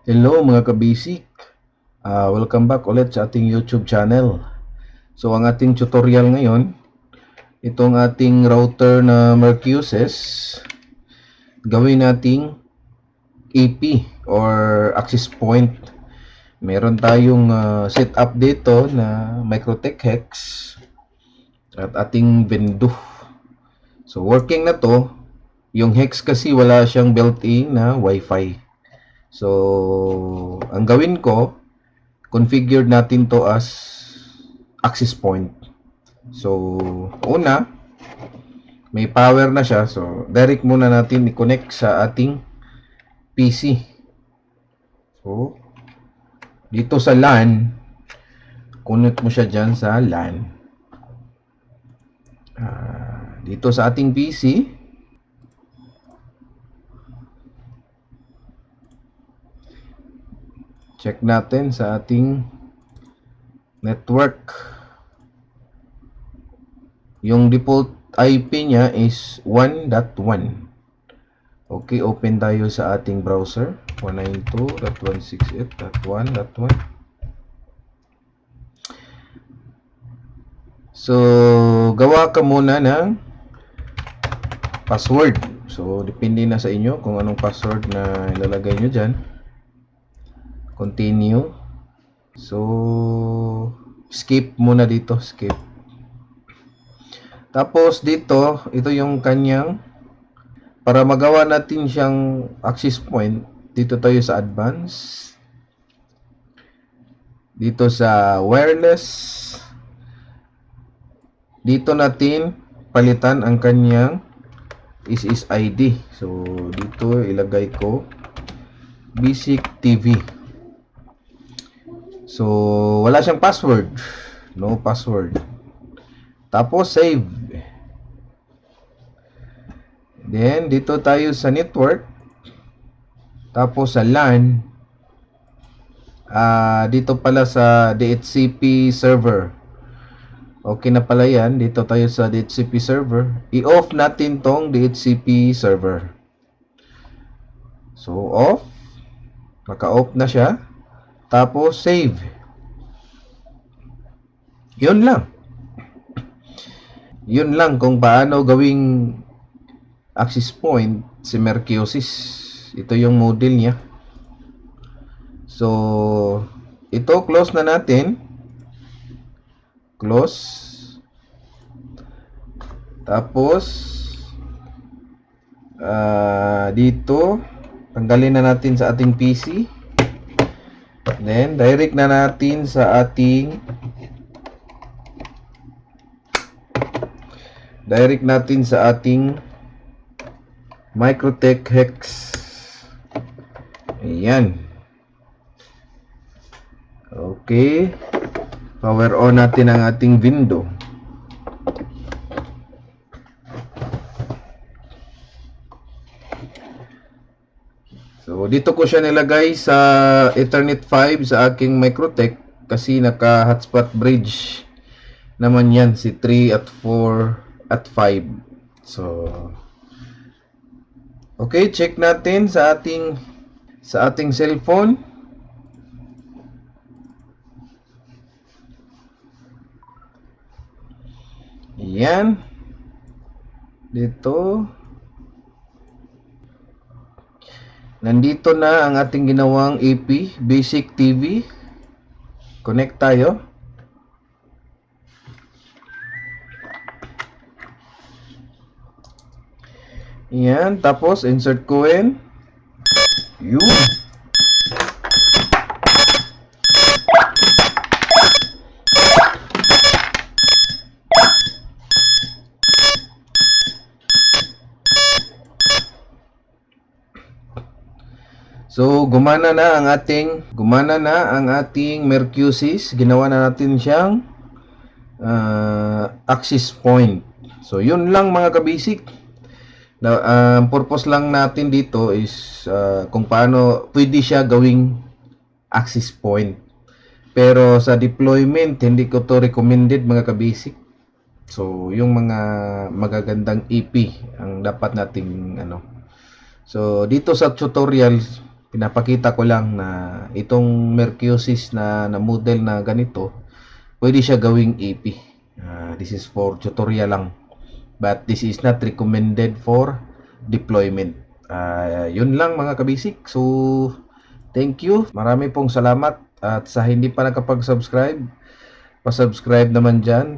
Hello mga kabisik, welcome back ulit sa ating YouTube channel. So ang ating tutorial ngayon, itong ating router na Mercuses, gawin nating AP or access point. Meron tayong setup dito na Microtech Hex at ating Vendu. So working na to, yung Hex kasi wala siyang built-in na Wi-Fi. So ang gawin ko, configured natin to as access point. So, una, may power na siya. So, direct muna natin i-connect sa ating PC. So, dito sa LAN, connect mo siya dyan sa LAN. Dito sa ating PC, check natin sa ating network. Yung default IP niya is 1.1. Okay, open tayo sa ating browser. 192.168.1.1. So, gawa ka muna ng password. So, depende na sa inyo kung anong password na ilalagay nyo dyan. Continue. So, skip muna dito. Skip. Tapos, dito, ito yung kanyang, para magawa natin siyang access point, dito tayo sa advanced. Dito sa wireless. Dito natin palitan ang kanyang SSID. So, dito ilagay ko Basic TV. So, wala siyang password. No password. Tapos, save. Then, dito tayo sa network. Tapos, sa LAN. Dito pala sa DHCP server. Okay na pala yan. Dito tayo sa DHCP server. I-off natin tong DHCP server. So, off. Naka-off na siya. Tapos, save. Yun lang. Yun lang kung paano gawing access point si Mercusis. Ito yung model niya. So, ito close na natin. Close. Tapos, dito, tanggalin na natin sa ating PC. Then, direct na natin sa ating Microtech Hex. Ayan. Okay. Power on natin ang ating window. So, dito ko siya nilagay sa Ethernet 5 sa aking Microtech kasi naka-hotspot bridge naman yan, si 3 at 4 at 5. So, okay, check natin sa ating cellphone. Yan. Dito. Nandito na ang ating ginawang AP, Basic TV. Connect tayo. Yan. Tapos, insert coin. Yun. So, gumana na ang ating Mercusis. Ginawa na natin siyang access point. So, yun lang mga kabisik. Ang purpose lang natin dito is kung paano pwede siya gawing access point. Pero sa deployment, hindi ko to recommended mga kabisik. So, yung mga magagandang EP ang dapat nating So, dito sa tutorial, Pinapakita ko lang na itong Mercusis na model na ganito, pwede siya gawing AP. This is for tutorial lang. But this is not recommended for deployment. Yun lang mga kabisik. So, thank you. Marami pong salamat. At sa hindi pa nakapag-subscribe, pa-subscribe naman dyan.